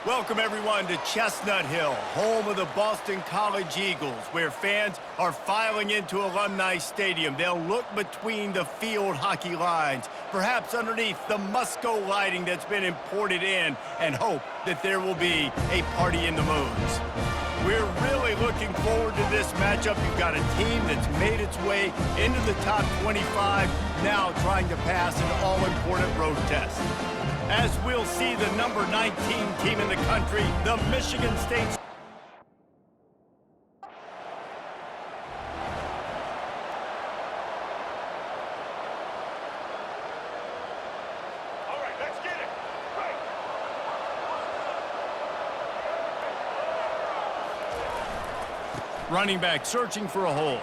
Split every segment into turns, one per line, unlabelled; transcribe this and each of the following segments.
Welcome, everyone, to Chestnut Hill, home of the Boston College Eagles, where fans are filing into Alumni Stadium. They'll look between the field hockey lines, perhaps underneath the Musco lighting that's been imported in, and hope that there will be a party in the moons. We're really looking forward to this matchup. You've got a team that's made its way into the top 25, now trying to pass an all-important road test. As we'll see the number 19 team in the country, the Michigan State.
All right, let's get it. Right.
Running back searching for a hole.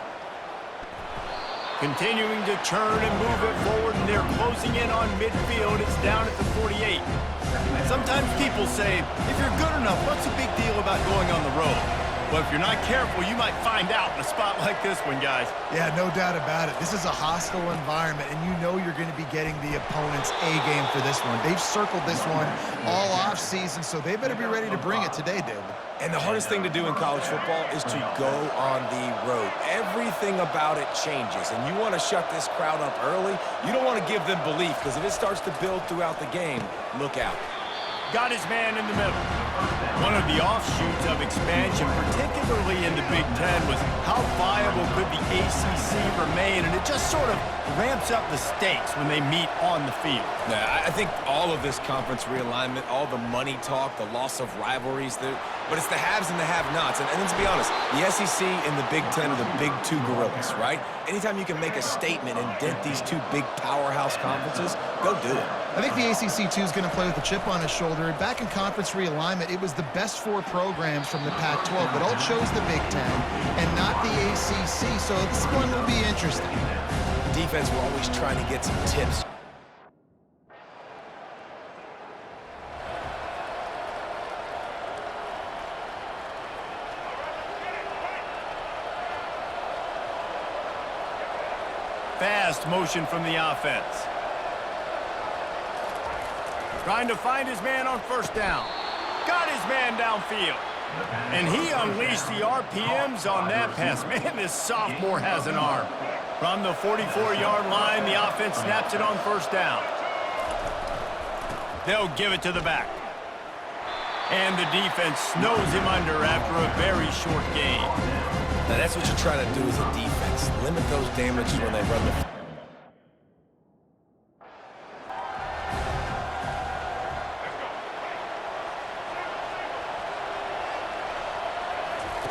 Continuing to churn and move it forward, and they're closing in on midfield. It's down at the 48. Sometimes people say, if you're good enough, what's the big deal about going on the road? Well, if you're not careful, you might find out in a spot like this one, guys.
Yeah, no doubt about it. This is a hostile environment, and you know you're going to be getting the opponent's A-game for this one. They've circled this one all off-season, so they better be ready to bring it today, David.
And the hardest thing to do in college football is to go on the road. Everything about it changes, and you want to shut this crowd up early. You don't want to give them belief, because if it starts to build throughout the game, look out.
Got his man in the middle. One of the offshoots of expansion, particularly in the Big Ten, was how viable could the ACC remain, and it just sort of ramps up the stakes when they meet on the field.
Yeah, I think all of this conference realignment, all the money talk, the loss of rivalries, but it's the haves and the have-nots. And let's be honest, the SEC and the Big Ten are the big two gorillas, right? Anytime you can make a statement and dent these two big powerhouse conferences, go do it.
I think the ACC, too, is going to play with a chip on his shoulder. Back in conference realignment, it was the best four programs from the Pac-12, but all chose the Big Ten and not the ACC, so this one will be interesting.
Defense, we're always trying to get some tips.
Fast motion from the offense. Trying to find his man on first down. Got his man downfield. And he unleashed the RPMs on that pass. Man, this sophomore has an arm. From the 44-yard line, the offense snaps it on first down. They'll give it to the back. And the defense snows him under after a very short gain.
Now, that's what you're trying to do as a defense. Limit those damages when they run the...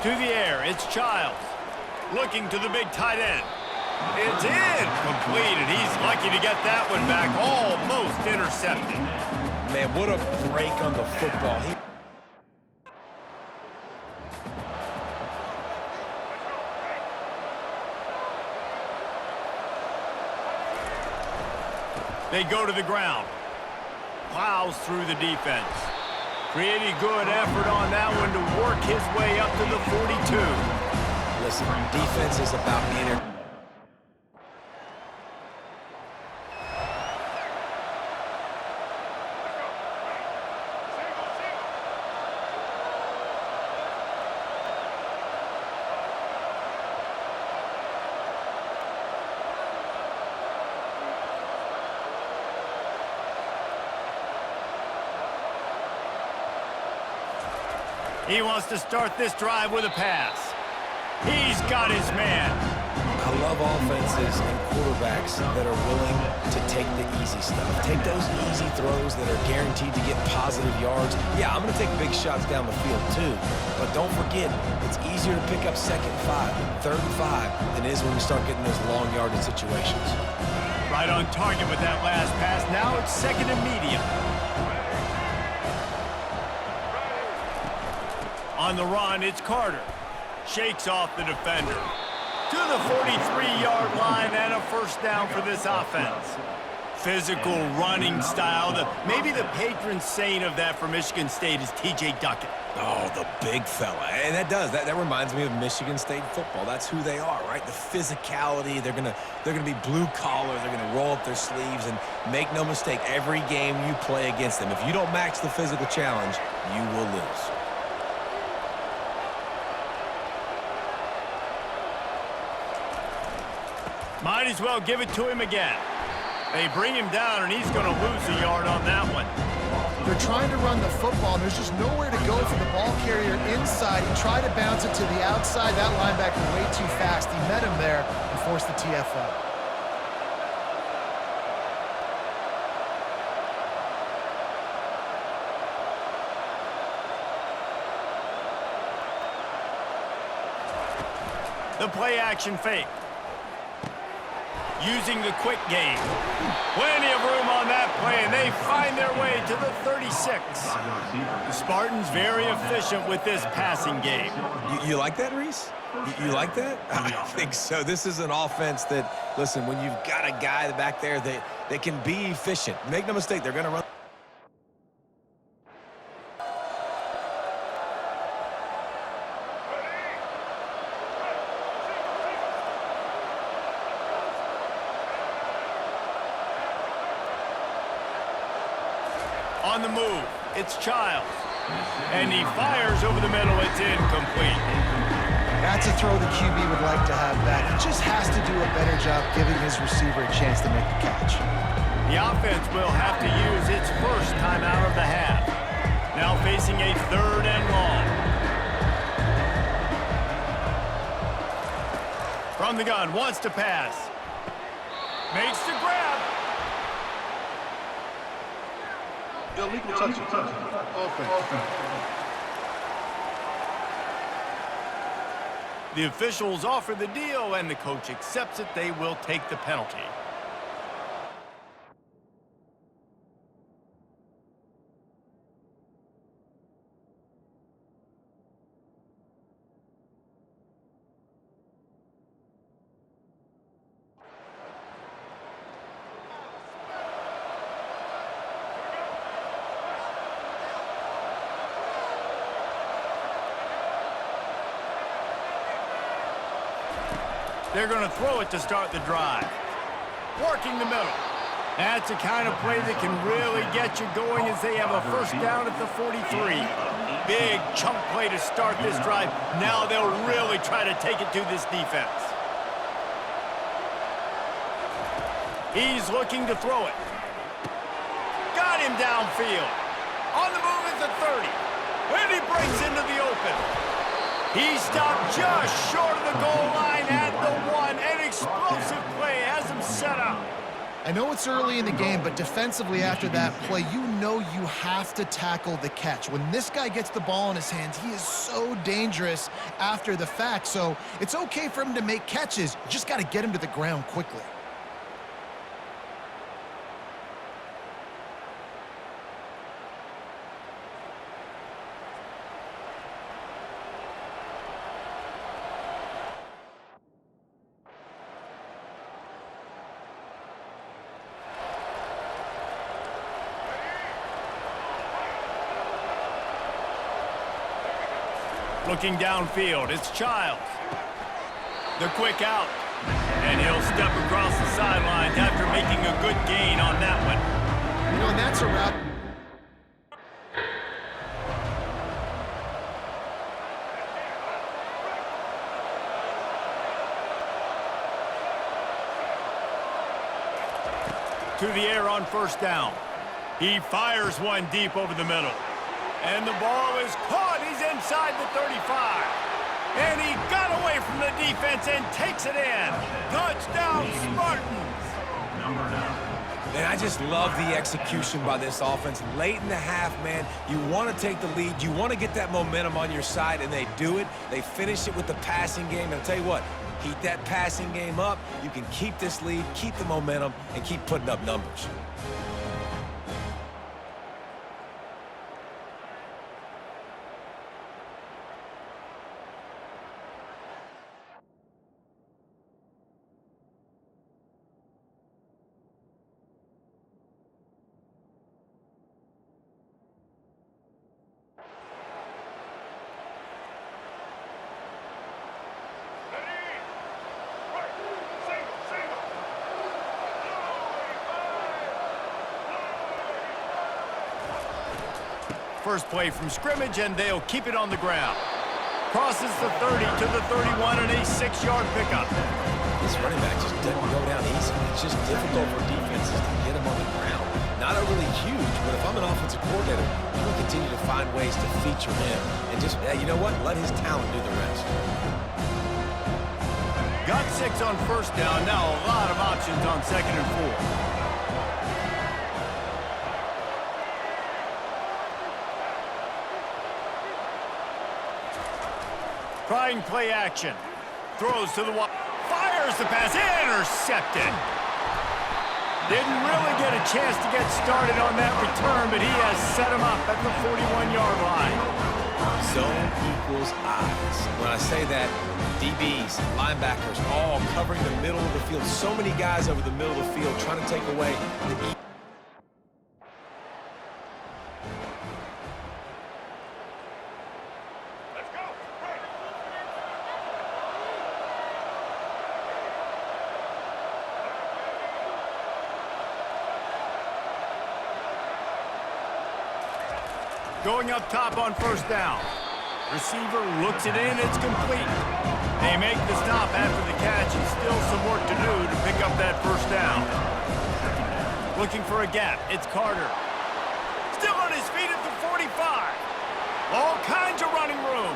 To the air, it's Childs. Looking to the big tight end. It's in. Completed. He's lucky to get that one back. Almost intercepted.
Man, what a break on the football.
They go to the ground. Plows through the defense. Pretty good effort on that one to work his way up to the 42.
Listen, defense is about being...
He wants to start this drive with a pass. He's got his man.
I love offenses and quarterbacks that are willing to take the easy stuff. Take those easy throws that are guaranteed to get positive yards. Yeah, I'm going to take big shots down the field too. But don't forget, it's easier to pick up second and 5, third and 5 than it is when we start getting those long yardage situations.
Right on target with that last pass. Now it's second and medium. On the run, it's Carter. Shakes off the defender. To the 43-yard line and a first down for this offense. Physical running style. Maybe the patron saint of that for Michigan State is T.J. Duckett.
Oh, the big fella. And that reminds me of Michigan State football. That's who they are, right? The physicality. They're gonna be blue collar. They're gonna roll up their sleeves, and make no mistake, every game you play against them, if you don't match the physical challenge, you will lose.
Might as well give it to him again. They bring him down, and he's going to lose a yard on that one.
They're trying to run the football, and there's just nowhere to go for the ball carrier inside. He tried to bounce it to the outside. That linebacker way too fast. He met him there and forced the TFL.
The play-action fake. Using the quick game. Plenty of room on that play, and they find their way to the 36. The Spartans very efficient with this passing game.
You like that, Reese? You like that? I think so. This is an offense that, listen, when you've got a guy back there that can be efficient, make no mistake, they're going to run.
On the move, it's Childs. And he fires over the middle. It's incomplete.
That's a throw the QB would like to have back. He just has to do a better job giving his receiver a chance to make the catch.
The offense will have to use its first timeout of the half. Now facing a 3rd and long. From the gun, wants to pass. Makes the grab.
Illegal touch. Offense.
The officials offer the deal, and the coach accepts it. They will take the penalty. They're going to throw it to start the drive. Working the middle. That's the kind of play that can really get you going as they have a first down at the 43. Big chunk play to start this drive. Now they'll really try to take it to this defense. He's looking to throw it. Got him downfield. On the move is the 30. And he breaks into the open. He stopped just short of the goal line at the 1. An explosive play has him set up.
I know it's early in the game, but defensively after that play, you know you have to tackle the catch. When this guy gets the ball in his hands, he is so dangerous after the fact. So it's okay for him to make catches. You just got to get him to the ground quickly.
Looking downfield, it's Childs. The quick out. And he'll step across the sidelines after making a good gain on that one.
You know, and that's a route.
To the air on first down. He fires one deep over the middle. And the ball is caught. He's inside the 35. And he got away from the defense and takes it in. Touchdown, Spartans.
Man, I just love the execution by this offense. Late in the half, man, you want to take the lead. You want to get that momentum on your side, and they do it. They finish it with the passing game. And I'll tell you what, keep that passing game up. You can keep this lead, keep the momentum, and keep putting up numbers.
first play from scrimmage, and they'll keep it on the ground. Crosses the 30 to the 31 and a 6-yard pickup.
This running back just doesn't go down easy. It's just difficult for defenses to get him on the ground. Not overly huge, but if I'm an offensive coordinator, I'm going to continue to find ways to feature him and just, you know what, let his talent do the rest.
Got 6 on first down. Now a lot of options on 2nd and 4. Trying play action. Throws to the wide. Fires the pass. Intercepted. Didn't really get a chance to get started on that return, but he has set him up at the 41-yard line.
Zone equals eyes. When I say that, DBs, linebackers, all covering the middle of the field. So many guys over the middle of the field trying to take away the
Going up top on first down. Receiver looks it in, it's complete. They make the stop after the catch, and still some work to do to pick up that first down. Looking for a gap, it's Carter. Still on his feet at the 45. All kinds of running room.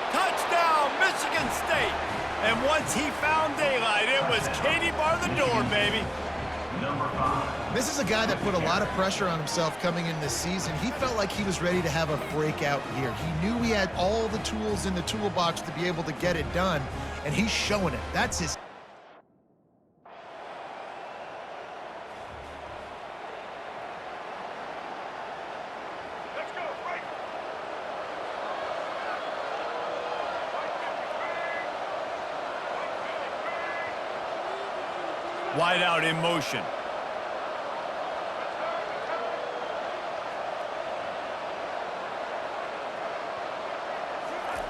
Touchdown, Michigan State. And once he found daylight, it was Katie bar the door, baby.
This is a guy that put a lot of pressure on himself coming in this season. He felt like he was ready to have a breakout year. He knew he had all the tools in the toolbox to be able to get it done, and he's showing it. That's his.
Wide out in motion.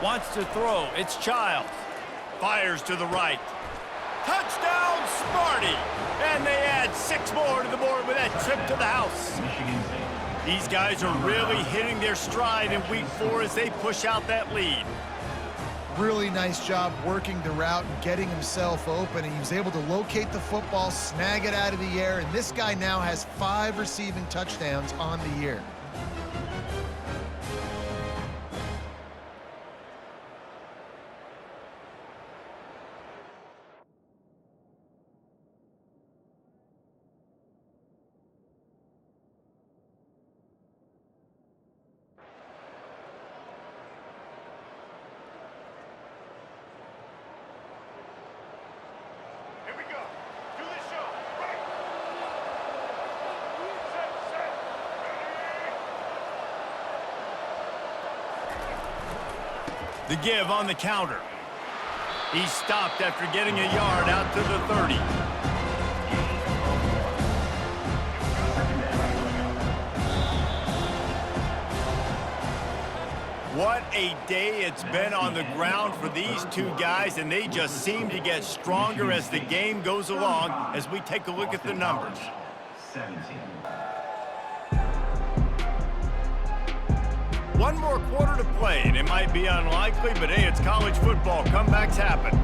Wants to throw. It's Childs. Fires to the right. Touchdown, Sparty! And they add 6 more to the board with that trip to the house. These guys are really hitting their stride in week 4 as they push out that lead.
Really nice job working the route and getting himself open. He was able to locate the football, snag it out of the air, and this guy now has 5 receiving touchdowns on the year.
The give on the counter. He stopped after getting a yard out to the 30. What a day it's been on the ground for these two guys, and they just seem to get stronger as the game goes along as we take a look at the numbers.
17.
One more quarter to play, and it might be unlikely, but hey, it's college football. Comebacks happen.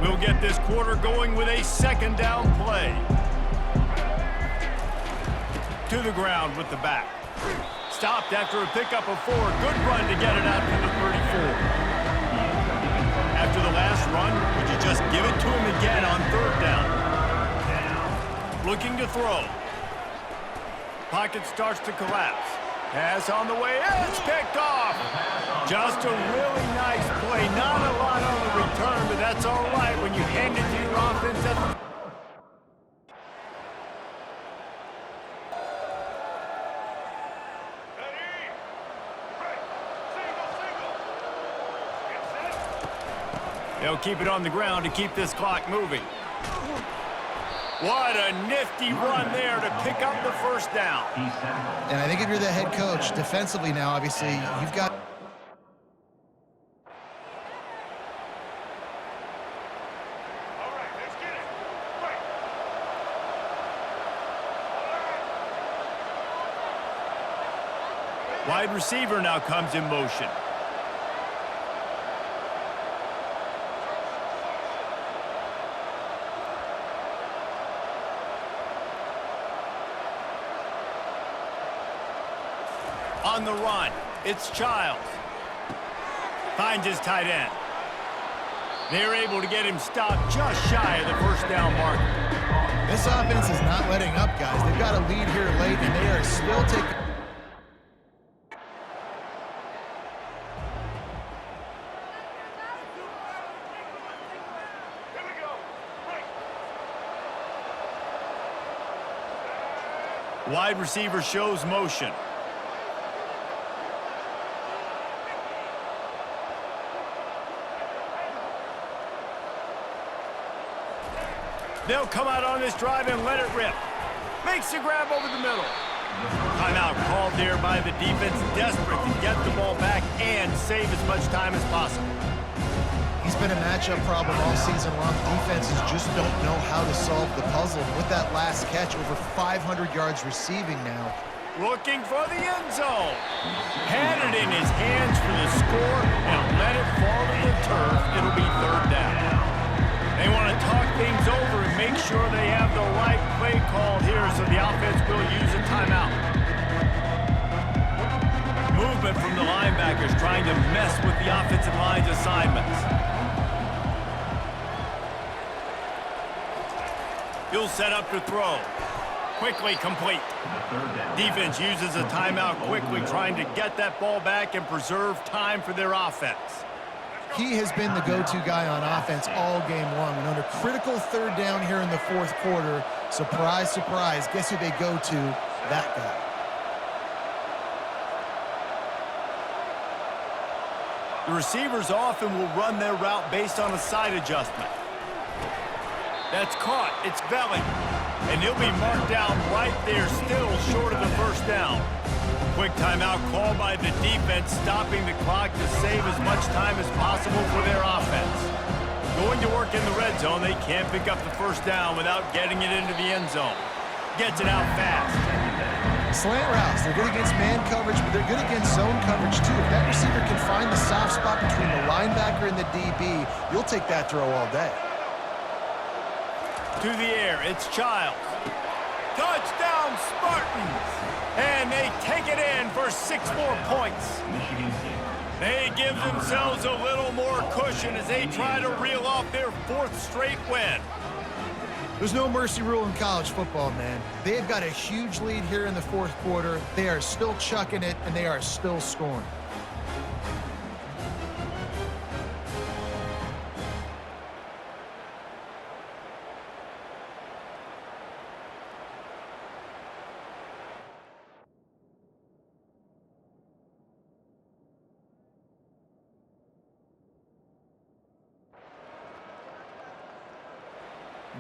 We'll get this quarter going with a 2nd down play. To the ground with the back. Stopped after a pickup of 4. Good run to get it out to the 34. After the last run, would you just give it to him again on 3rd down? Looking to throw. Pocket starts to collapse. Pass on the way. It's picked off. Just a really nice play. Not a lot on the return, but that's all right when you hand it to your offense at the... They'll keep it on the ground to keep this clock moving. What a nifty run there to pick up the 1st down.
And I think if you're the head coach, defensively now, obviously, you've got...
Wide receiver now comes in motion. On the run, it's Childs. Finds his tight end. They're able to get him stopped just shy of the first down mark.
This offense is not letting up, guys. They've got a lead here late, and they are still taking...
Wide receiver shows motion. They'll come out on this drive and let it rip. Makes the grab over the middle. Timeout called there by the defense, desperate to get the ball back and save as much time as possible.
He's been a matchup problem all season long. Defenses just don't know how to solve the puzzle. With that last catch, over 500 yards receiving now.
Looking for the end zone. Had it in his hands for the score and let it fall to the turf. It'll be third down. They want to talk things over and make sure they have the right play call here, so the offense will use a timeout. Movement from the linebackers trying to mess with the offensive line's assignments. He'll set up to throw. Quickly complete. Defense uses a timeout quickly, trying to get that ball back and preserve time for their offense.
He has been the go-to guy on offense all game long. And on a critical third down here in the fourth quarter, surprise, surprise, guess who they go to? That guy.
The receivers often will run their route based on a side adjustment. That's caught. It's Velling. And he'll be marked down right there, still short of the first down. Quick timeout called by the defense, stopping the clock to save as much time as possible for their offense. Going to work in the red zone, they can't pick up the first down without getting it into the end zone. Gets it out fast.
Slant routes, they're good against man coverage, but they're good against zone coverage too. If that receiver can find the soft spot between the linebacker and the DB, you'll take that throw all day.
To the air, it's Childs. Touchdown, Spartans! And they take it in for 6 more points. They give themselves a little more cushion as they try to reel off their 4th straight win.
There's no mercy rule in college football, man. They have got a huge lead here in the fourth quarter. They are still chucking it, and they are still scoring.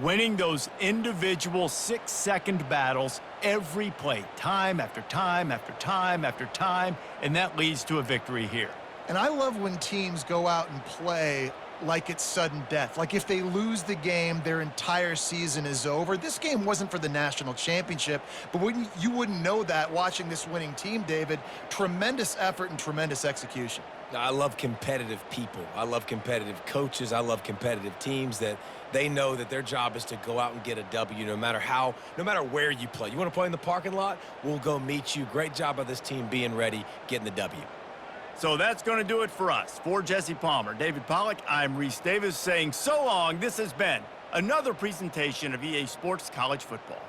Winning those individual 6-second battles every play, time after time after time after time, and that leads to a victory here.
And I love when teams go out and play like it's sudden death. Like if they lose the game, their entire season is over. This game wasn't for the national championship, but you wouldn't know that watching this winning team, David. Tremendous effort and tremendous execution.
I love competitive people. I love competitive coaches. I love competitive teams that they know that their job is to go out and get a W no matter where you play. You want to play in the parking lot? We'll go meet you. Great job by this team being ready, getting the W.
So that's going to do it for us. For Jesse Palmer, David Pollack, I'm Reese Davis saying so long. This has been another presentation of EA Sports College Football.